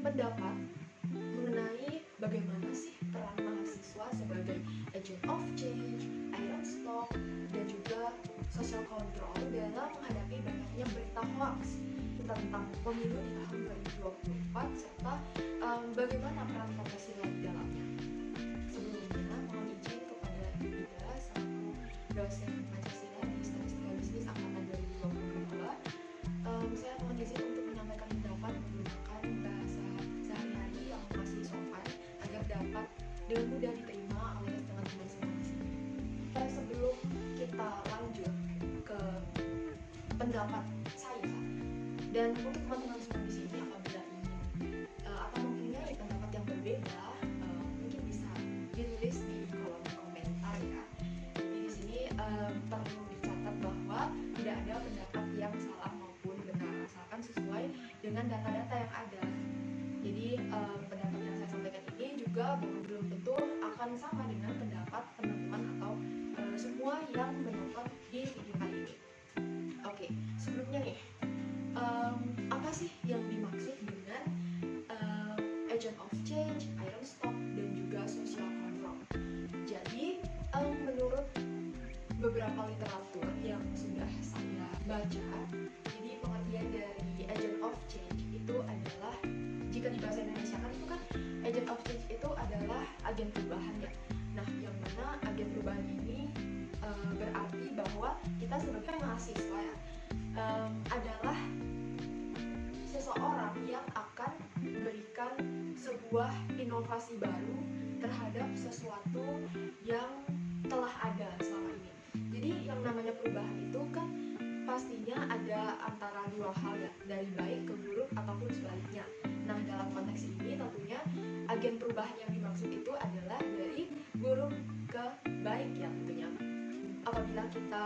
pendapat mengenai bagaimana sih peran mahasiswa sebagai agent of change, iron stock, dan juga social control dalam menghadapi banyaknya berita hoax tentang pemilu di tahun 2024 serta bagaimana peran Pancasila di dalamnya. Sebelumnya, mohon izin kepada Ida selaku dosen Pancasila di Statistika Bisnis Angkatan 2022. Saya mohon izin untuk menyampaikan pendapat menggunakan bahasa sehari-hari yang masih sopan agar dapat dengan mudah diterima oleh teman-teman semua di sini. Sebelum kita lanjut ke pendapat saya dan untuk teman-teman semua di sini apabila ingin atau mempunyai pendapat yang berbeda, mungkin bisa ditulis di kolom komentar ya. Jadi di sini perlu dicatat bahwa tidak ada pendapat yang salah maupun benar, asalkan sesuai dengan data-data yang ada. Jadi pendapat yang saya sampaikan ini juga belum tentu akan sama dengan pendapat teman-teman atau semua yang menonton di video kali ini. Oke, sebelumnya nih, apa sih yang dimaksud dengan agent of change, iron stock, dan juga social control? Jadi menurut beberapa literatur yang sudah saya baca, jadi pengertian dari agent of change itu adalah, jika di bahasa Indonesia kan itu kan agent of change itu adalah agen perubahan ya. Nah, yang mana agen perubahan ini berarti bahwa kita sebagai mahasiswa ya, adalah seseorang yang akan memberikan sebuah inovasi baru terhadap sesuatu yang telah ada selama ini. Jadi yang namanya perubahan itu kan pastinya ada antara dua hal ya, dari baik ke buruk ataupun sebaliknya. Nah, dalam konteks ini tentunya agen perubahan yang dimaksud itu adalah dari buruk ke baik ya tentunya. Apabila kita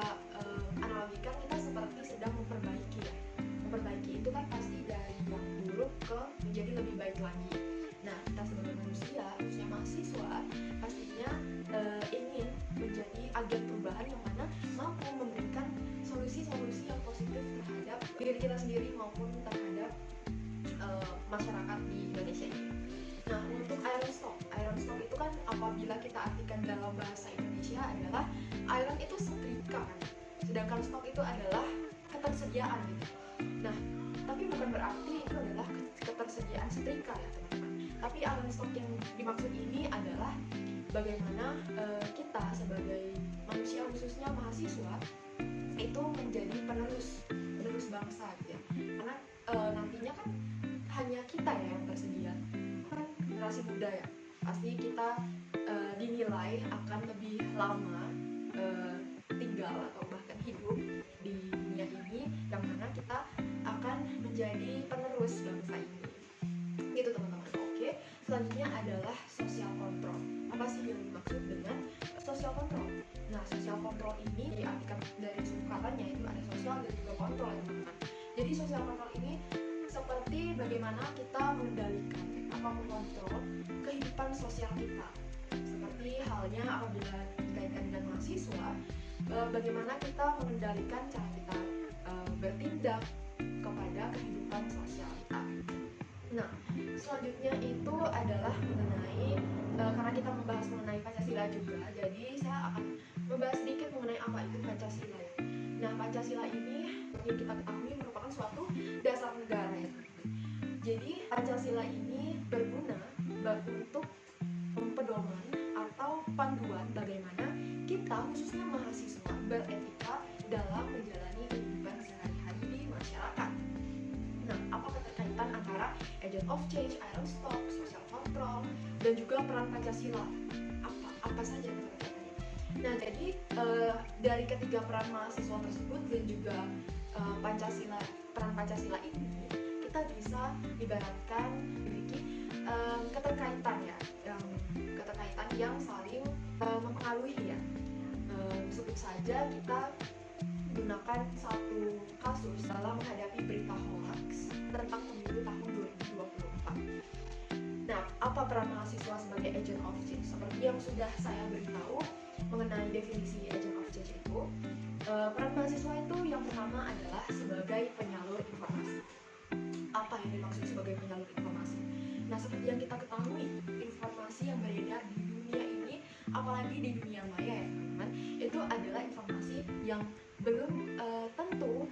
analogikan, kita seperti sedang memperbaiki ya. Memperbaiki itu kan pasti dari yang buruk ke menjadi lebih baik lagi. Nah, kita sebagai manusia, khususnya mahasiswa, pastinya ingin menjadi agen perubahan yang mana mampu memberikan solusi-solusi yang positif terhadap diri kita sendiri maupun terhadap masyarakat di Indonesia ini. Nah, untuk iron stock itu kan apabila kita artikan dalam bahasa Indonesia adalah iron itu setrika kan, sedangkan stock itu adalah ketersediaan gitu. Nah, tapi bukan berarti itu adalah ketersediaan setrika ya teman-teman. Tapi iron stock yang dimaksud ini adalah bagaimana kita sebagai manusia, khususnya mahasiswa, itu menjadi penerus bangsa gitu ya. Karena nantinya kan hanya kita ya yang tersedia, kan generasi muda ya, pasti kita dinilai akan lebih lama tinggal atau bahkan hidup di dunia ini, yang mana kita akan menjadi penerus bangsa ini gitu teman-teman. Oke, selanjutnya adalah social control. Apa sih yang dimaksud dengan social control? Nah, social control ini diartikan dari singkatannya itu ada sosial dan juga kontrol ya teman-teman. Jadi social control ini seperti bagaimana kita mengendalikan atau mengontrol kehidupan sosial kita. Seperti halnya apabila dikaitkan dengan mahasiswa, bagaimana kita mengendalikan cara kita bertindak kepada kehidupan sosial kita. Nah, selanjutnya itu adalah mengenai, karena kita membahas mengenai Pancasila juga, jadi saya akan membahas sedikit mengenai apa itu Pancasila ya. Nah, Pancasila ini yang kita ketahui merupakan suatu dasar negara ya. Jadi Pancasila ini berguna untuk pedoman atau panduan bagaimana kita khususnya mahasiswa beretika dalam menjalani kehidupan sehari-hari di masyarakat. Nah, apa keterkaitan antara agent of change, iron stock, social control, dan juga peran Pancasila? Apa saja keterkaitannya? Nah, jadi dari ketiga peran mahasiswa tersebut dan juga peran Pancasila ini, kita bisa ibaratkan memiliki keterkaitan ya, keterkaitan yang saling mempengaruhi ya. Sebut saja kita gunakan satu kasus dalam menghadapi berita hoax tentang pemilu tahun 2024. Nah, apa peran mahasiswa sebagai agent of change? Seperti yang sudah saya beritahu mengenai definisi agent of change itu, peran mahasiswa itu yang pertama adalah sebagai penyalur informasi. Apa yang dimaksud sebagai penyalur informasi? seperti yang kita ketahui, informasi yang beredar di dunia ini, apalagi di dunia maya ya teman-teman, itu adalah informasi yang belum tentu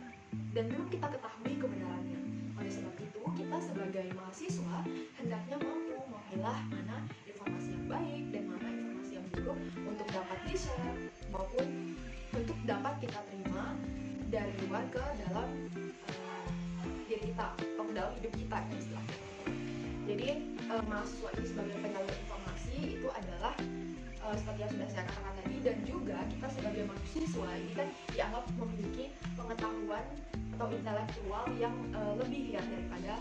dan belum kita ketahui kebenarannya. Oleh sebab itu, kita sebagai mahasiswa hendaknya mampu memilah mana informasi yang baik dan mana informasi yang buruk untuk dapat di-share maupun untuk dapat kita terima dari luar ke dalam diri kita atau ke dalam hidup kita ya istilahnya. Jadi mahasiswa ini sebagai penyalur informasi itu adalah seperti yang sudah saya katakan tadi, dan juga kita sebagai mahasiswa ini kan dianggap memiliki pengetahuan atau intelektual yang lebih ya daripada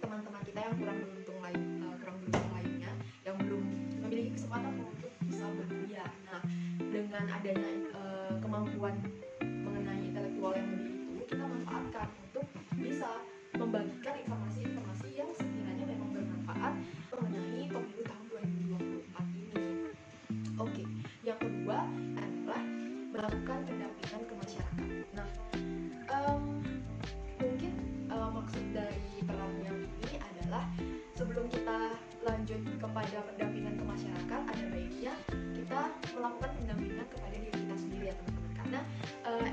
teman-teman kita yang kurang beruntung lainnya yang belum memiliki kesempatan untuk bisa berkuliah. Nah, dengan adanya kemampuan mengenai intelektual yang lebih itu, kita manfaatkan untuk bisa membagikan informasi-informasi yang sekiranya memang bermanfaat mengenai pemilu tahun 2024 ini. Oke, yang kedua adalah melakukan pendampingan ke masyarakat. Nah, mungkin maksud dari peran yang ini adalah sebelum kita lanjut kepada pendampingan ke masyarakat, ada baiknya kita melakukan pendampingan kepada diri kita sendiri ya teman-teman. Karena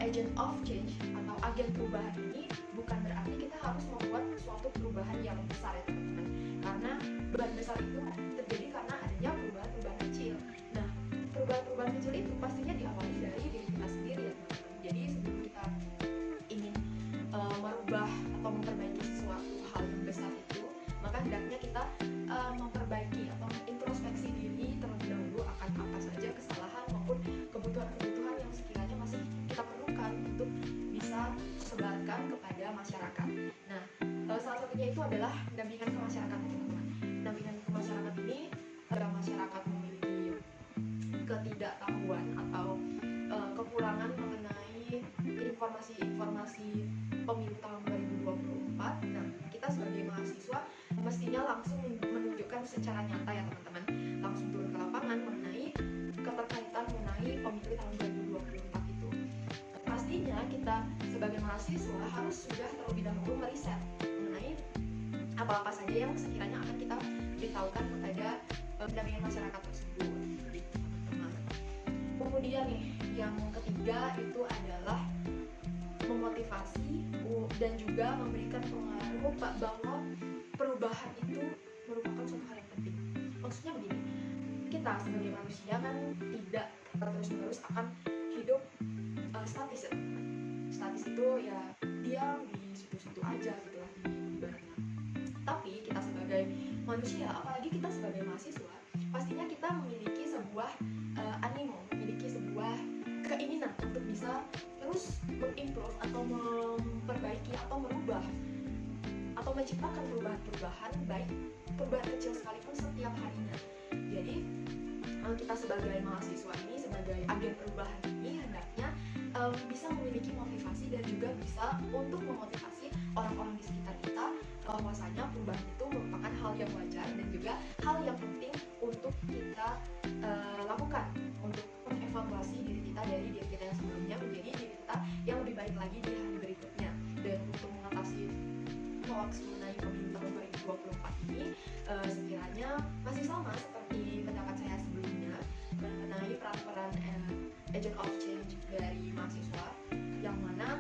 agent of change atau agen perubahan ini bukan berarti kita harus membuat suatu perubahan yang besar ya teman-teman. Karena perubahan besar itu terjadi karena adanya perubahan-perubahan kecil. Nah, perubahan-perubahan kecil itu pastinya diawali dari diri kita sendiri ya teman-teman. Jadi sebelum kita ingin merubah atau memperbaiki sesuatu hal yang besar itu, maka hendaknya kita memperbaiki atau introspeksi diri terlebih dahulu akan apa saja kesalahan maupun kebutuhan-kebutuhan yang sekiranya masih kita perlukan untuk bisa sebarkan kepada masyarakat. Nah, salah satunya itu adalah pendampingan ke masyarakat teman-teman. Pendampingan ke masyarakat ini, jika masyarakat memiliki ketidaktahuan atau kekurangan mengenai informasi-informasi pemilu tahun 2024, nah kita sebagai mahasiswa mestinya langsung menunjukkan secara nyata ya teman-teman, langsung turun ke lapangan mengenai keterkaitan mengenai pemilu tahun 2024 itu. Pastinya kita sebagai mahasiswa harus sudah terlebih dahulu meriset mengenai apa-apa saja yang sekiranya akan kita beritahukan kepada pendampingan masyarakat tersebut, teman-teman. Kemudian nih, yang ketiga itu adalah memotivasi dan juga memberikan pengaruh bahwa perubahan itu merupakan suatu hal yang penting. Maksudnya begini, kita sebagai manusia kan tidak terus-menerus akan hidup statis ya teman-teman. Statis itu ya diam di situ-situ aja gitu lah ibaratnya. Tapi kita sebagai manusia, apalagi kita sebagai mahasiswa, pastinya kita memiliki sebuah animo, memiliki sebuah keinginan untuk bisa terus mengimprove atau memperbaiki atau merubah atau menciptakan perubahan-perubahan, baik perubahan kecil sekalipun setiap harinya. Jadi kita sebagai mahasiswa ini, sebagai agen perubahan ini hendaknya bisa memiliki motivasi dan juga bisa untuk memotivasi orang-orang di sekitar kita bahwasanya perubahan itu merupakan hal yang wajar dan juga hal yang penting untuk kita lakukan untuk mengevaluasi diri kita dari diri kita yang sebelumnya menjadi diri kita yang lebih baik lagi di hari berikutnya. Dan untuk mengatasi hoax mengenai pemilu tahun 2024 ini sekiranya masih sama seperti pendapat saya sebelumnya mengenai peran-peran agent of change dari mahasiswa, yang mana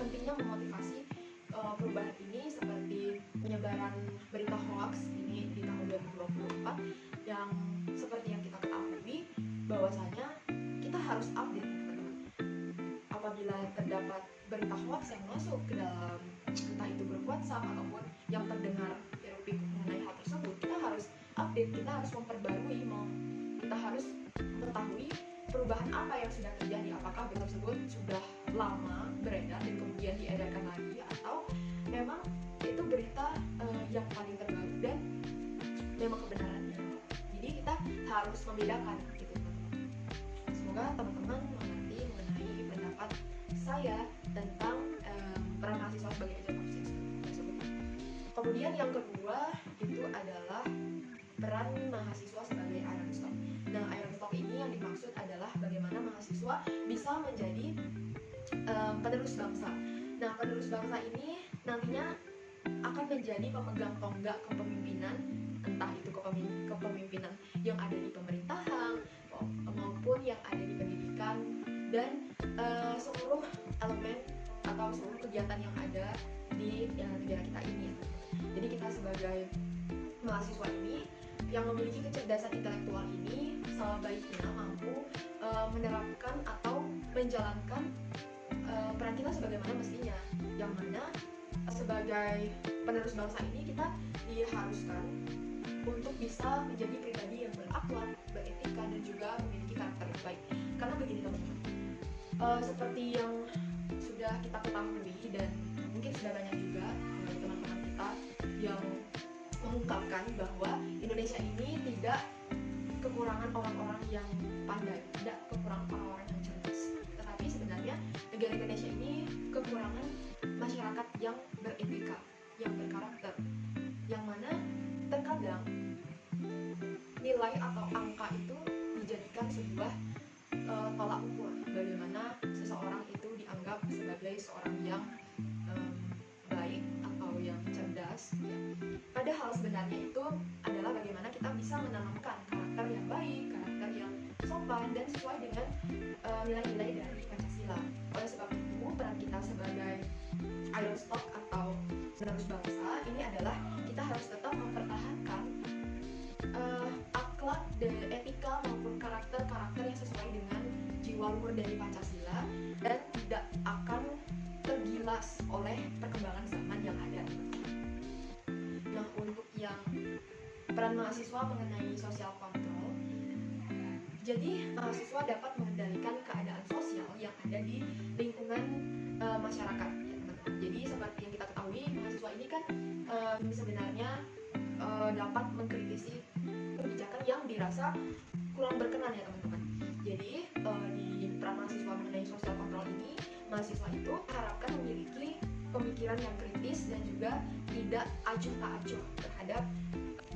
pentingnya memotivasi perubahan ini seperti penyebaran berita hoax ini di tahun 2024 yang seperti yang kita ketahui bahwasanya kita harus update teman-teman. Apabila terdapat berita hoax yang masuk ke dalam entah itu grup WhatsApp ataupun yang terdengar hiruk-pikuk mengenai hal tersebut, kita harus update, kita harus memperbarui, kita harus mengetahui perubahan apa yang sudah terjadi, apakah berita tersebut sudah lama beredar dan kemudian diedarkan lagi, atau memang itu berita yang paling terbaru dan memang kebenarannya. Jadi kita harus membedakan gitu teman-teman. Semoga teman-teman mengerti mengenai pendapat saya tentang peran mahasiswa sebagai agent of change tersebut. Kemudian yang kedua itu adalah peran mahasiswa sebagai iron stock. Nah, iron stock ini yang dimaksud adalah bagaimana mahasiswa bisa menjadi penerus bangsa. Nah, penerus bangsa ini nantinya akan menjadi pemegang tonggak kepemimpinan, entah itu kepemimpinan yang ada di pemerintahan maupun yang ada di pendidikan dan seluruh elemen atau seluruh kegiatan yang ada di negara kita ini. Jadi kita sebagai mahasiswa ini yang memiliki kecerdasan intelektual ini sebaiknya mampu menerapkan atau menjalankan peran kita sebagaimana mestinya, yang mana sebagai penerus bangsa ini kita diharuskan untuk bisa menjadi pribadi yang berakhlak, beretika, dan juga memiliki karakter yang baik. Karena begini teman-teman, seperti yang sudah kita ketahui dan mungkin sudah banyak juga teman-teman kita yang mengungkapkan bahwa Indonesia ini tidak kekurangan orang-orang yang pandai, tidak kekurangan orang-orang yang cerdas, tetapi sebenarnya negara Indonesia ini kekurangan masyarakat yang beretika, yang berkarakter, yang mana terkadang nilai atau angka itu dijadikan sebuah tolak ukur bagaimana seseorang itu dianggap sebagai seorang yang baik atau yang cerdas ya. Padahal sebenarnya itu adalah bagaimana kita bisa menanamkan karakter yang baik, karakter yang sopan dan sesuai dengan nilai-nilai dari Pancasila. Oleh sebab itu peran kita sebagai Iron Stock atau penerus bangsa ini adalah kita harus tetap mempertahankan akhlak dan etika maupun karakter-karakter yang sesuai dengan jiwa luhur dari Pancasila dan tidak akan tergilas oleh perkembangan zaman yang ada. Nah, untuk yang peran mahasiswa mengenai social control, jadi mahasiswa dapat mengendalikan keadaan sosial yang ada di lingkungan masyarakat ya, teman-teman. Jadi seperti yang kita ketahui, mahasiswa ini kan sebenarnya dapat mengkritisi kebijakan yang dirasa kurang berkenan ya teman-teman. Jadi di peran mahasiswa mengenai social control ini, mahasiswa itu harapkan memiliki pemikiran yang kritis dan juga tidak acuh tak acuh terhadap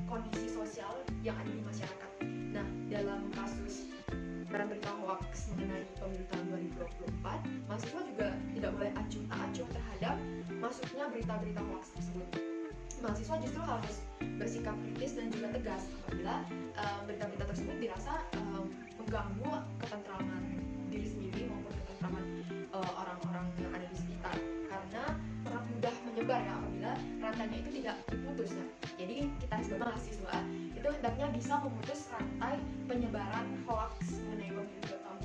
kondisi sosial yang ada di masyarakat. Nah, dalam kasus peran berita hoax mengenai pemilu tahun 2024, mahasiswa juga tidak boleh acuh tak acuh terhadap masuknya berita-berita hoax tersebut. Mahasiswa justru harus bersikap kritis dan juga tegas apabila berita-berita tersebut dirasa mengganggu ketentraman diri sendiri maupun ketentraman orang-orang yang ada di sekitar, karena sangat mudah menyebar ya apabila rantainya itu tidak diputus ya. Jadi kita sebagai mahasiswa itu hendaknya bisa memutus rantai penyebaran hoax mengenai pemilu tahun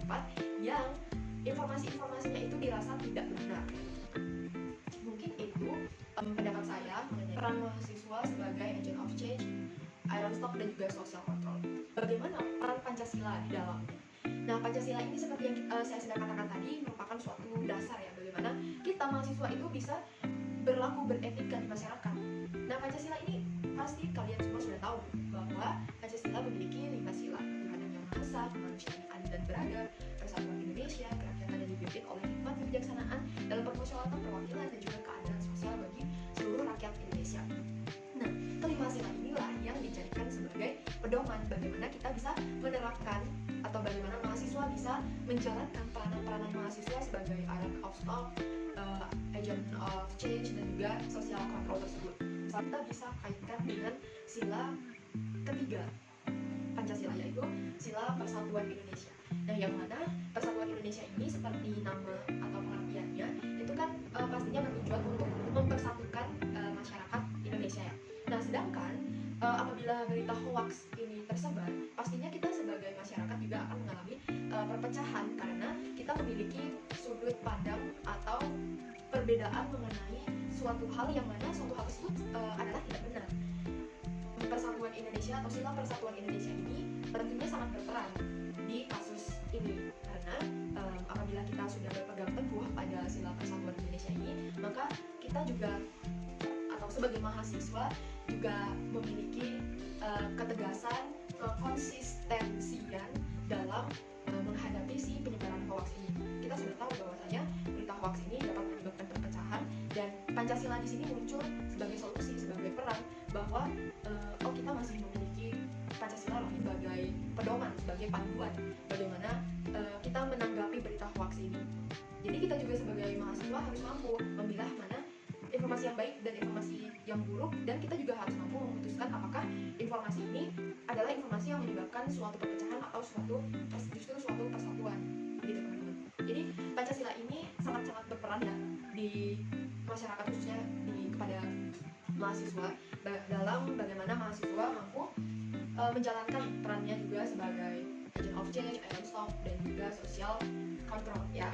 2024 yang informasi-informasinya itu dirasa tidak benar. Mungkin itu pendapat saya mengenai peran mahasiswa sebagai agent of change, Iron Stock dan juga social control. Bagaimana peran Pancasila di dalamnya? Nah, Pancasila ini seperti yang saya sudah katakan tadi merupakan suatu dasar ya bagaimana kita mahasiswa itu bisa berlaku beretika di masyarakat. Nah, Pancasila ini pasti kalian semua sudah tahu bahwa Pancasila memiliki 5 sila: Tuhan yang Maha Esa, kemanusiaan yang adil dan beradab, persatuan Indonesia, kerakyatan yang dipimpin oleh hikmat kebijaksanaan dalam permusyawaratan perwakilan dan juga keadilan sosial bagi seluruh rakyat Indonesia. Nah, kelima sila inilah yang dijadikan sebagai pedoman bagaimana kita bisa menerapkan atau bagaimana mahasiswa bisa menjalankan peranan-peranan mahasiswa sebagai Iron of Stock, agent of change dan juga social control tersebut. Kita bisa kaitkan dengan sila ketiga Pancasila, yaitu sila persatuan Indonesia. Nah, yang mana persatuan Indonesia ini seperti nama atau pengertiannya itu kan pastinya bertujuan untuk mempersatukan masyarakat Indonesia ya. Nah, sedangkan apabila berita hoax ini tersebar, pastinya kita sebagai masyarakat juga akan mengalami perpecahan karena kita memiliki sudut pandang atau perbedaan mengenai suatu hal yang mana suatu hal tersebut adalah tidak benar. Persatuan Indonesia atau sila persatuan Indonesia ini tentunya sangat berperan di kasus ini karena apabila kita sudah berpegang teguh pada sila persatuan Indonesia ini, maka kita juga atau sebagai mahasiswa juga memiliki ketegasan, konsistensian dalam menghadapi si penyebaran hoax ini. Kita sudah tahu bahwasanya berita hoax ini dapat menyebabkan perpecahan dan Pancasila di sini muncul sebagai solusi, sebagai peran bahwa kita masih memiliki Pancasila sebagai pedoman, sebagai panduan bagaimana kita menanggapi berita hoax ini. Jadi kita juga sebagai mahasiswa harus mampu memilah mana informasi yang baik dan informasi yang buruk, dan kita juga harus mampu memutuskan apakah informasi ini adalah informasi yang menyebabkan suatu perpecahan atau justru suatu persatuan gitu teman-teman. Jadi Pancasila ini sangat-sangat berperan ya di masyarakat, khususnya kepada mahasiswa, dalam bagaimana mahasiswa mampu menjalankan perannya juga sebagai agent of change, iron stock, dan juga social control ya.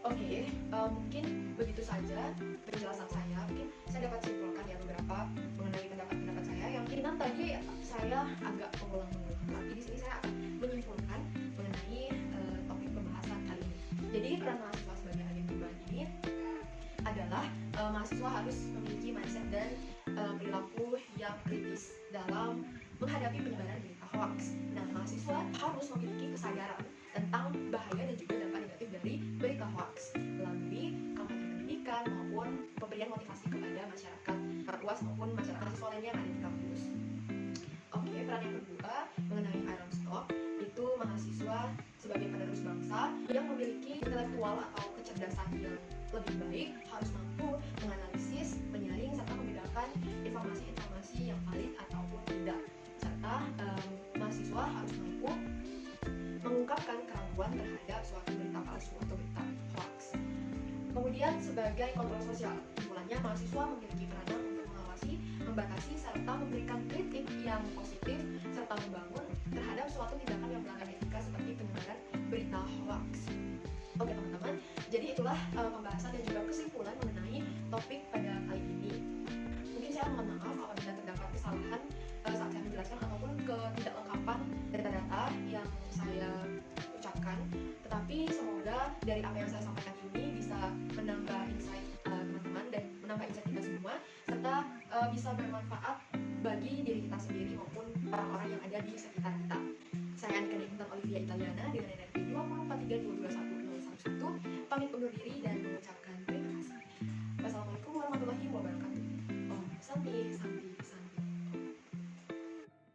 Oke, mungkin begitu saja penjelasan saya. Mungkin saya dapat simpulkan ya beberapa mengenai pendapat saya yang mungkin tadi saya agak mengulang-ulang, tapi di sini saya akan menyimpulkan mengenai topik pembahasan kali ini. Jadi peran mahasiswa sebagai agen perubahan ini adalah mahasiswa harus memiliki mindset dan perilaku yang kritis dalam menghadapi penyebaran berita hoax. Nah, mahasiswa harus memiliki kesadaran tentang bahaya dan juga dampak negatif dari berita hoax melalui kampanye pendidikan maupun pemberian motivasi kepada masyarakat luas maupun masyarakat siswa lainnya yang ada di kampus. Oke, peran yang kedua mengenai iron stock itu mahasiswa sebagai penerus bangsa yang memiliki intelektual atau kecerdasan yang lebih baik harus mampu menganalisis, menyaring, serta membedakan informasi-informasi yang valid ataupun tidak, serta mahasiswa harus mampu mengungkapkan keraguan terhadap suatu berita palsu atau berita hoax. Kemudian sebagai kontrol sosial, kesimpulannya mahasiswa memiliki peranan untuk mengawasi, membatasi, serta memberikan kritik yang positif serta membangun terhadap suatu tindakan yang melanggar etika seperti penyebaran berita hoax. Oke teman-teman, jadi itulah pembahasan dan juga kesimpulan mengenai topik pada kali ini. Mungkin saya mohon maaf apabila terdapat kesalahan saat saya menjelaskan ataupun ketidaklengkapan data-data yang saya ucapkan, tetapi semoga dari apa yang saya sampaikan ini bisa menambah insight teman-teman dan menambah insight kita semua, serta bisa bermanfaat bagi diri kita sendiri maupun orang-orang yang ada di sekitar kita. Saya Anika Intan Olivia Italiana dengan NRP 243221011.